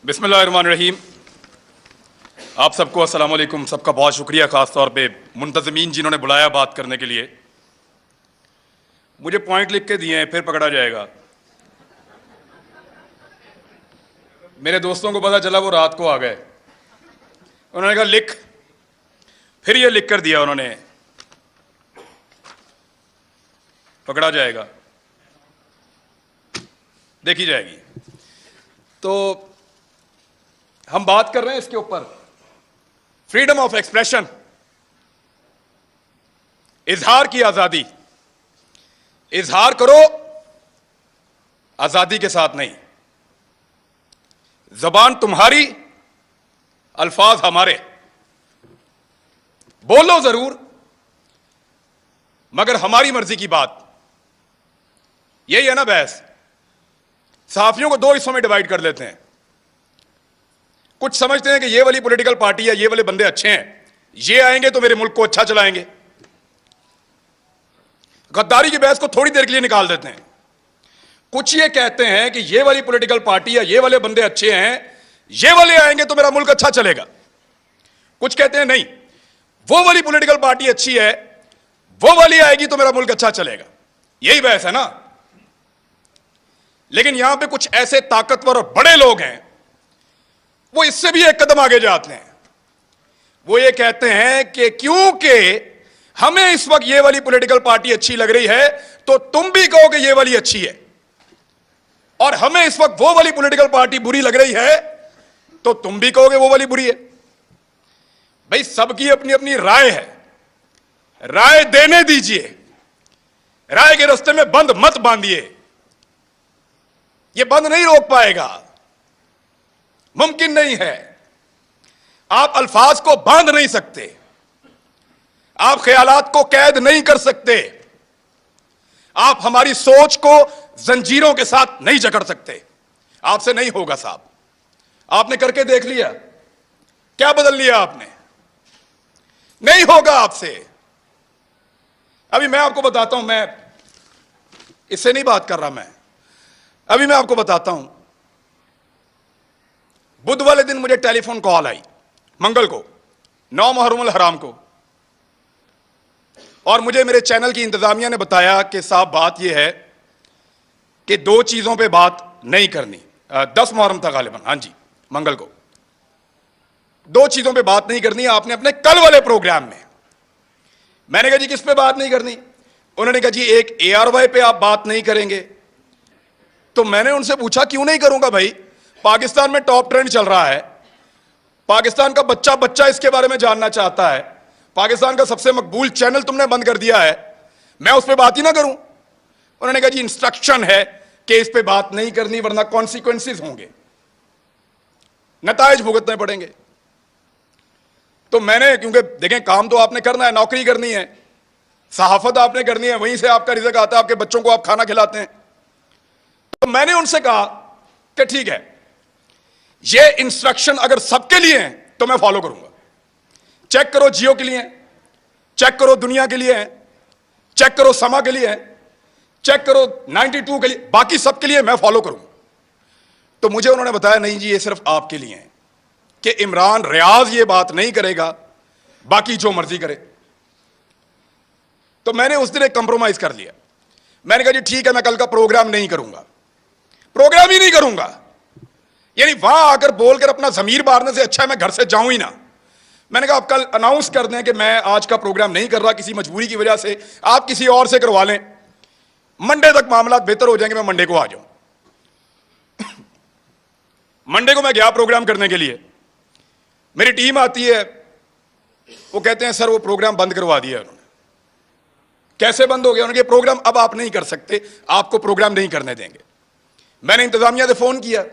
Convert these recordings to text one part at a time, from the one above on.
बिस्मिल्लाहिर्रहमानिर्रहीम। आप सबको अस्सलाम वालेकुम। सबका बहुत शुक्रिया, ख़ास तौर पे मुंतज़मीन जिन्होंने बुलाया बात करने के लिए। मुझे पॉइंट लिख के दिए हैं, फिर पकड़ा जाएगा। मेरे दोस्तों को पता चला, वो रात को आ गए। उन्होंने कहा लिख, फिर ये लिख कर दिया उन्होंने, पकड़ा जाएगा, देखी जाएगी। तो हम बात कर रहे हैं इसके ऊपर, फ्रीडम ऑफ एक्सप्रेशन, इजहार की आजादी। इजहार करो, आजादी के साथ नहीं। जबान तुम्हारी, अल्फाज हमारे। बोलो जरूर, मगर हमारी मर्जी की बात। यही है ना बहस। सहाफियों को दो हिस्सों में डिवाइड कर लेते हैं। कुछ समझते हैं कि ये वाली पॉलिटिकल पार्टी या ये वाले बंदे अच्छे हैं, ये आएंगे तो मेरे मुल्क को अच्छा चलाएंगे। गद्दारी की बहस को थोड़ी देर के लिए निकाल देते हैं। कुछ ये कहते हैं कि ये वाली पॉलिटिकल पार्टी या ये वाले बंदे अच्छे हैं, ये वाले आएंगे तो मेरा मुल्क अच्छा चलेगा। कुछ कहते हैं नहीं, वो वाली पॉलिटिकल पार्टी अच्छी है, वो वाली आएगी तो मेरा मुल्क अच्छा चलेगा। यही बहस है ना। लेकिन यहां पे कुछ ऐसे ताकतवर और बड़े लोग हैं, वो इससे भी एक कदम आगे जाते हैं। वो ये कहते हैं कि क्योंकि हमें इस वक्त ये वाली पॉलिटिकल पार्टी अच्छी लग रही है, तो तुम भी कहो कि ये वाली अच्छी है, और हमें इस वक्त वो वाली पॉलिटिकल पार्टी बुरी लग रही है, तो तुम भी कहोगे वो वाली बुरी है। भाई, सबकी अपनी अपनी राय है, राय देने दीजिए। राय के रास्ते में बंद मत बांधिए, ये बंद नहीं रोक पाएगा, मुमकिन नहीं है। आप अल्फाज को बांध नहीं सकते, आप ख्यालात को कैद नहीं कर सकते, आप हमारी सोच को जंजीरों के साथ नहीं जकड़ सकते। आपसे नहीं होगा साहब। आपने करके देख लिया, क्या बदल लिया आपने? नहीं होगा आपसे। अभी मैं आपको बताता हूं, मैं इससे नहीं बात कर रहा, अभी मैं आपको बताता हूं। बुध वाले दिन मुझे टेलीफोन कॉल आई, मंगल को, 9 मुहर्रम हराम को, और मुझे मेरे चैनल की इंतजामिया ने बताया कि साहब बात यह है कि 2 चीजों पे बात नहीं करनी। 10 मुहर्रम था गालिबन, हाँ जी, मंगल को। 2 चीजों पे बात नहीं करनी आपने अपने कल वाले प्रोग्राम में। मैंने कहा जी किस पे बात नहीं करनी? उन्होंने कहा जी एक ARY पे आप बात नहीं करेंगे। तो मैंने उनसे पूछा क्यों नहीं करूंगा भाई, पाकिस्तान में टॉप ट्रेंड चल रहा है, पाकिस्तान का बच्चा बच्चा इसके बारे में जानना चाहता है, पाकिस्तान का सबसे मकबूल चैनल तुमने बंद कर दिया है, मैं उस पर बात ही ना करूं? उन्होंने कहा जी इंस्ट्रक्शन है कि इस पे बात नहीं करनी, वरना कॉन्सिक्वेंसेस होंगे, नतायज भुगतने पड़ेंगे। तो मैंने, क्योंकि देखें काम तो आपने करना है, नौकरी करनी है, सहाफत आपने करनी है, वहीं से आपका रिज़्क आता है, आपके बच्चों को आप खाना खिलाते हैं। तो मैंने उनसे कहा कि ठीक है, ये इंस्ट्रक्शन अगर सबके लिए है तो मैं फॉलो करूंगा। चेक करो जियो के लिए, चेक करो दुनिया के लिए, चेक करो समा के लिए, चेक करो 92 के लिए, बाकी सबके लिए मैं फॉलो करूंगा। तो मुझे उन्होंने बताया नहीं जी, ये सिर्फ आपके लिए है, कि इमरान रियाज ये बात नहीं करेगा, बाकी जो मर्जी करे। तो मैंने उस दिन एक कंप्रोमाइज कर लिया। मैंने कहा जी ठीक है, मैं कल का प्रोग्राम नहीं करूंगा, प्रोग्राम ही नहीं करूंगा। यानी वहां आकर बोलकर अपना जमीर मारने से अच्छा है मैं घर से जाऊं ही ना। मैंने कहा आप कल अनाउंस कर दें कि मैं आज का प्रोग्राम नहीं कर रहा, किसी मजबूरी की वजह से, आप किसी और से करवा लें, मंडे तक मामला बेहतर हो जाएंगे, मैं मंडे को आ जाऊं। मंडे को मैं गया प्रोग्राम करने के लिए, मेरी टीम आती है, वो कहते हैं सर वो प्रोग्राम बंद करवा दिया उन्होंने। कैसे बंद हो गया? उन्होंने कहा प्रोग्राम अब आप नहीं कर सकते, आपको प्रोग्राम नहीं करने देंगे। मैंने इंतजामिया से फोन किया,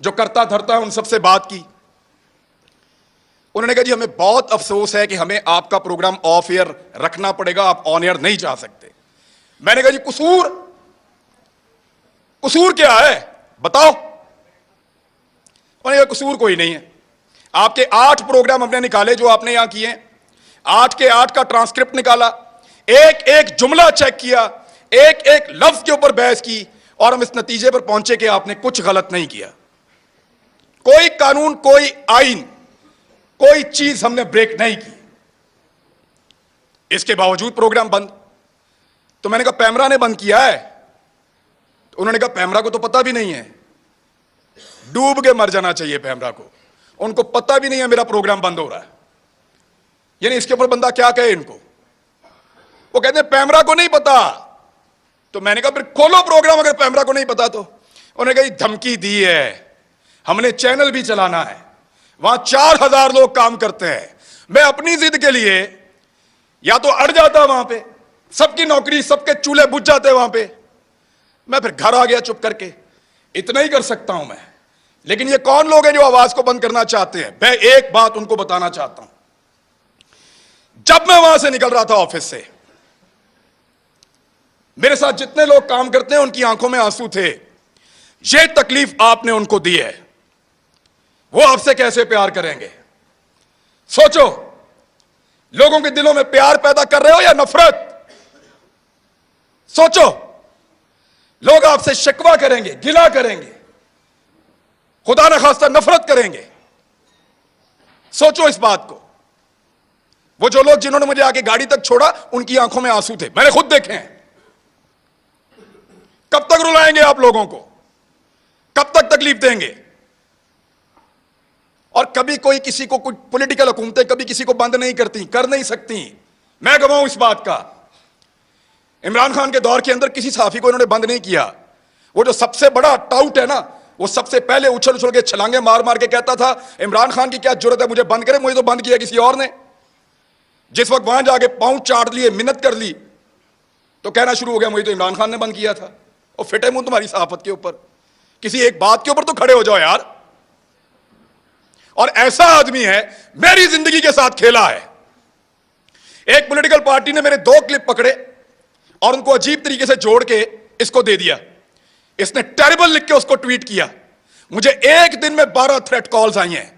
जो करता धरता है उन सबसे बात की। उन्होंने कहा जी हमें बहुत अफसोस है कि हमें आपका प्रोग्राम ऑफ एयर रखना पड़ेगा, आप ऑन एयर नहीं जा सकते। मैंने कहा जी कसूर क्या है बताओ? उन्होंने कहा कसूर कोई नहीं है, आपके 8 प्रोग्राम हमने निकाले जो आपने यहां किए, 8 के 8 का ट्रांसक्रिप्ट निकाला, एक एक जुमला चेक किया, एक एक लफ्ज के ऊपर बहस की, और हम इस नतीजे पर पहुंचे कि आपने कुछ गलत नहीं किया। कोई कानून, कोई आइन, कोई चीज हमने ब्रेक नहीं की। इसके बावजूद प्रोग्राम बंद। तो मैंने कहा पैमरा ने बंद किया है। तो उन्होंने कहा पैमरा को तो पता भी नहीं है, डूब के मर जाना चाहिए पैमरा को, उनको पता भी नहीं है मेरा प्रोग्राम बंद हो रहा है। यानी इसके ऊपर बंदा क्या कहे इनको? वो कहते हैं पैमरा को नहीं पता। तो मैंने कहा फिर खोलो प्रोग्राम अगर पैमरा को नहीं पता तो। उन्होंने कहा धमकी दी है, हमने चैनल भी चलाना है, वहां 4000 लोग काम करते हैं। मैं अपनी जिद के लिए या तो अड़ जाता वहां पे, सबकी नौकरी, सबके चूल्हे बुझ जाते वहां पे, मैं फिर घर आ गया चुप करके। इतना ही कर सकता हूं मैं। लेकिन ये कौन लोग हैं जो आवाज को बंद करना चाहते हैं? मैं एक बात उनको बताना चाहता हूं। जब मैं वहां से निकल रहा था ऑफिस से, मेरे साथ जितने लोग काम करते हैं उनकी आंखों में आंसू थे। ये तकलीफ आपने उनको दी है, वो आपसे कैसे प्यार करेंगे? सोचो, लोगों के दिलों में प्यार पैदा कर रहे हो या नफरत? सोचो, लोग आपसे शिकवा करेंगे, गिला करेंगे, खुदा न खास्ता नफरत करेंगे। सोचो इस बात को। वो जो लोग जिन्होंने मुझे आके गाड़ी तक छोड़ा, उनकी आंखों में आंसू थे, मैंने खुद देखे हैं। कब तक रुलाएंगे आप लोगों को? कब तक तकलीफ देंगे? और कभी कोई किसी को, कुछ पॉलिटिकल हुकूमतें कभी किसी को बंद नहीं करती, कर नहीं सकती। मैं गवाह हूं इस बात का। इमरान खान के दौर के अंदर किसी सहाफी को इन्होंने बंद नहीं किया। वो जो सबसे बड़ा टाउट है ना, वो सबसे पहले उछल उछल के छलांगे मार मार के कहता था इमरान खान की क्या जरूरत है मुझे बंद करे, मुझे तो बंद किया किसी और ने। जिस वक्त वहां जाके पांव चाट लिए, मिन्नत कर ली, तो कहना शुरू हो गया मुझे तो इमरान खान ने बंद किया था। और फिटे मुंह तुम्हारी सहाफत के ऊपर, किसी एक बात के ऊपर तो खड़े हो जाओ यार। और ऐसा आदमी है, मेरी जिंदगी के साथ खेला है। एक पॉलिटिकल पार्टी ने मेरे 2 क्लिप पकड़े और उनको अजीब तरीके से जोड़ के इसको दे दिया। इसने टेरिबल लिख के उसको ट्वीट किया। मुझे एक दिन में 12 थ्रेट कॉल्स आई हैं।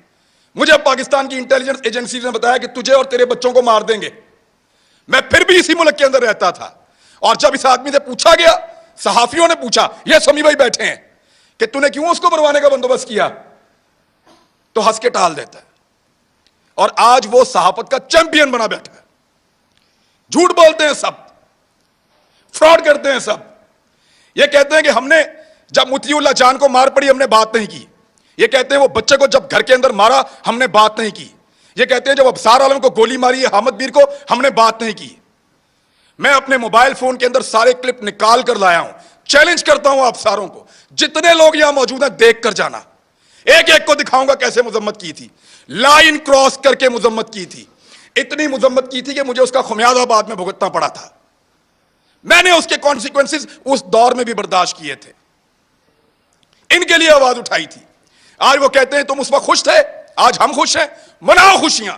मुझे पाकिस्तान की इंटेलिजेंस एजेंसी ने बताया कि तुझे और तेरे बच्चों को मार देंगे। मैं फिर भी इसी मुल्क के अंदर रहता था। और जब इस आदमी से पूछा गया, सहाफियों ने पूछा, ये समी भाई बैठे हैं, कि तूने क्यों उसको मरवाने का बंदोबस्त किया, तो हंस के टाल देता है। और आज वो सहाफत का चैंपियन बना बैठा है। झूठ बोलते हैं सब, फ्रॉड करते हैं सब। ये कहते हैं कि हमने जब मुतीउल्लाह जान को मार पड़ी हमने बात नहीं की। ये कहते हैं वो बच्चे को जब घर के अंदर मारा हमने बात नहीं की। ये कहते हैं जब अबसार आलम को गोली मारी है हामिद मीर को, हमने बात नहीं की। मैं अपने मोबाइल फोन के अंदर सारे क्लिप निकाल कर लाया हूं। चैलेंज करता हूं आप सारों को, जितने लोग यहां मौजूद हैं देख कर जाना। एक एक को दिखाऊंगा कैसे मुजम्मत की थी, लाइन क्रॉस करके मुजम्मत की थी। इतनी मुजम्मत की थी कि मुझे उसका खुमियाजा बाद में भुगतना पड़ा था। मैंने उसके कॉन्सिक्वेंसेस उस दौर में भी बर्दाश्त किए थे, इनके लिए आवाज उठाई थी। आज वो कहते हैं तुम उस वक्त खुश थे, आज हम खुश हैं, मनाओ खुशियां।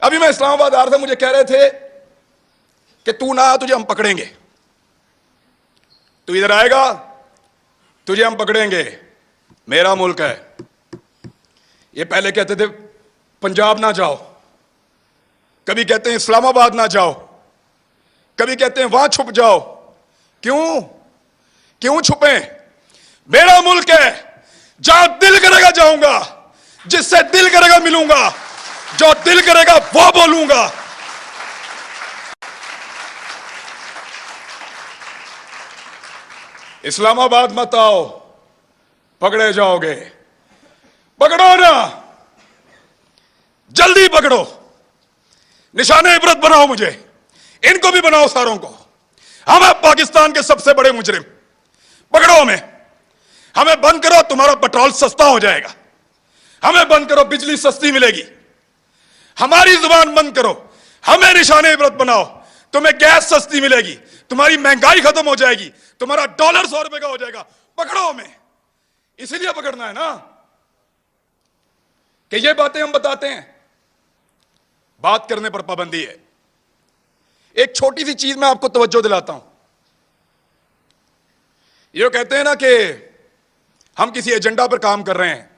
अभी मैं इस्लामाबाद आ रहा था, मुझे कह रहे थे कि तू ना तुझे हम पकड़ेंगे, तू इधर आएगा तुझे हम पकड़ेंगे, मेरा मुल्क है। ये पहले कहते थे पंजाब ना जाओ, कभी कहते हैं इस्लामाबाद ना जाओ, कभी कहते हैं वहां छुप जाओ। क्यों क्यों छुपे? मेरा मुल्क है, जहां दिल करेगा जाऊंगा, जिससे दिल करेगा मिलूंगा, जो दिल करेगा वो बोलूंगा। इस्लामाबाद मत आओ, पकड़े जाओगे। पकड़ो ना, जल्दी पकड़ो, निशाने इबरत बनाओ, मुझे इनको भी बनाओ, सारों को। हम हैं पाकिस्तान के सबसे बड़े मुजरिम, पकड़ो हमें बंद करो, तुम्हारा पेट्रोल सस्ता हो जाएगा। हमें बंद करो, बिजली सस्ती मिलेगी। हमारी जुबान बंद करो, हमें निशाने इबरत बनाओ, तुम्हें गैस सस्ती मिलेगी, तुम्हारी महंगाई खत्म हो जाएगी, तुम्हारा डॉलर 100 रुपए का हो जाएगा। पकड़ो हमें, इसीलिए पकड़ना है ना कि ये बातें हम बताते हैं। बात करने पर पाबंदी है। एक छोटी सी चीज मैं आपको तवज्जो दिलाता हूं। ये कहते हैं ना कि हम किसी एजेंडा पर काम कर रहे हैं।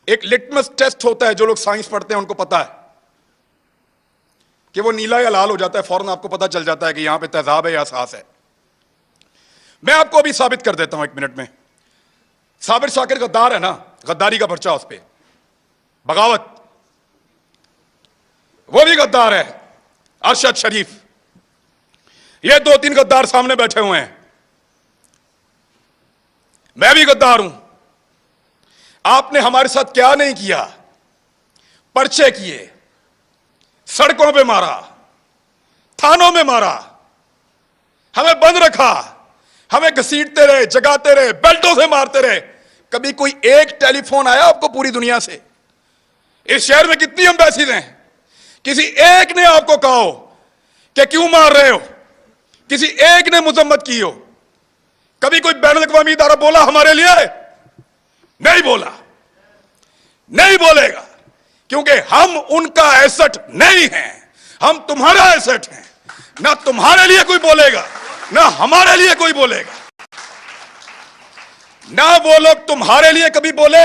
एक लिटमस टेस्ट होता है, जो लोग साइंस पढ़ते हैं उनको पता है कि वो नीला या लाल हो जाता है, फौरन आपको पता चल जाता है कि यहां पे तेजाब है या एहसास है। मैं आपको अभी साबित कर देता हूं 1 मिनट में। साबिर शाकिर गद्दार है ना, गद्दारी का पर्चा उस पे, बगावत, वो भी गद्दार है। अरशद शरीफ, ये 2-3 गद्दार सामने बैठे हुए हैं। मैं भी गद्दार हूं। आपने हमारे साथ क्या नहीं किया, पर्चे किए, सड़कों पे मारा, थानों में मारा, हमें बंद रखा, हमें घसीटते रहे, जगाते रहे, बेल्टों से मारते रहे। कभी कोई एक टेलीफोन आया आपको पूरी दुनिया से? इस शहर में कितनी एम्बेसीज हैं, किसी एक ने आपको कहा हो कि क्यों मार रहे हो? किसी एक ने मुजम्मत की हो? कभी कोई बैनुल-अक़वामी इदारा बोला हमारे लिए? नहीं बोला, नहीं बोलेगा, क्योंकि हम उनका एसेट नहीं हैं, हम तुम्हारा एसेट हैं। ना तुम्हारे लिए कोई बोलेगा, ना हमारे लिए कोई बोलेगा। ना वो लोग तुम्हारे लिए कभी बोले,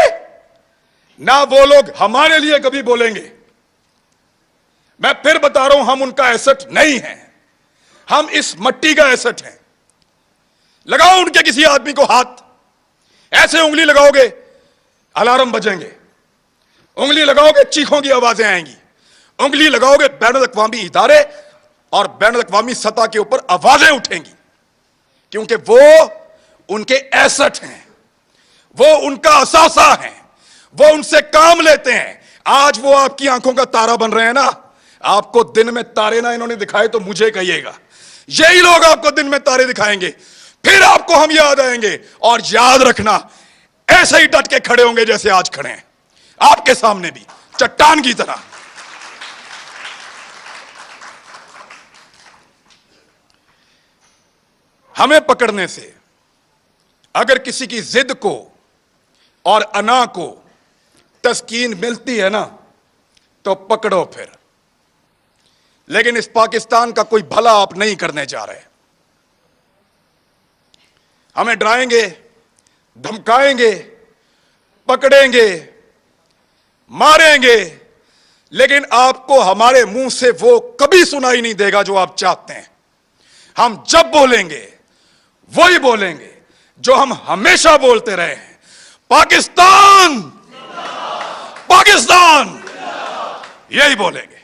ना वो लोग हमारे लिए कभी बोलेंगे। मैं फिर बता रहा हूं, हम उनका एसेट नहीं हैं, हम इस मट्टी का एसेट हैं। लगाओ उनके किसी आदमी को हाथ, ऐसे उंगली लगाओगे अलार्म बजेंगे, उंगली लगाओगे चीखों की आवाजें आएंगी, उंगली लगाओगे बैनुल-अक़वामी इदारे और बैनुल-अक़वामी सतह के ऊपर आवाजें उठेंगी, क्योंकि वो उनके एसेट हैं, वो उनका असासा है, वो उनसे काम लेते हैं। आज वो आपकी आंखों का तारा बन रहे हैं ना। आपको दिन में तारे ना इन्होंने दिखाए तो मुझे कहिएगा, यही लोग आपको दिन में तारे दिखाएंगे, फिर आपको हम याद आएंगे। और याद रखना, ऐसे ही डट के खड़े होंगे जैसे आज खड़े हैं, आपके सामने भी चट्टान की तरह। हमें पकड़ने से अगर किसी की जिद को और अना को तस्कीन मिलती है ना, तो पकड़ो फिर। लेकिन इस पाकिस्तान का कोई भला आप नहीं करने जा रहे। हमें डराएंगे, धमकाएंगे, पकड़ेंगे, मारेंगे, लेकिन आपको हमारे मुंह से वो कभी सुनाई नहीं देगा जो आप चाहते हैं। हम जब बोलेंगे वही बोलेंगे जो हम हमेशा बोलते रहे हैं, पाकिस्तान, पाकिस्तान, यही बोलेंगे।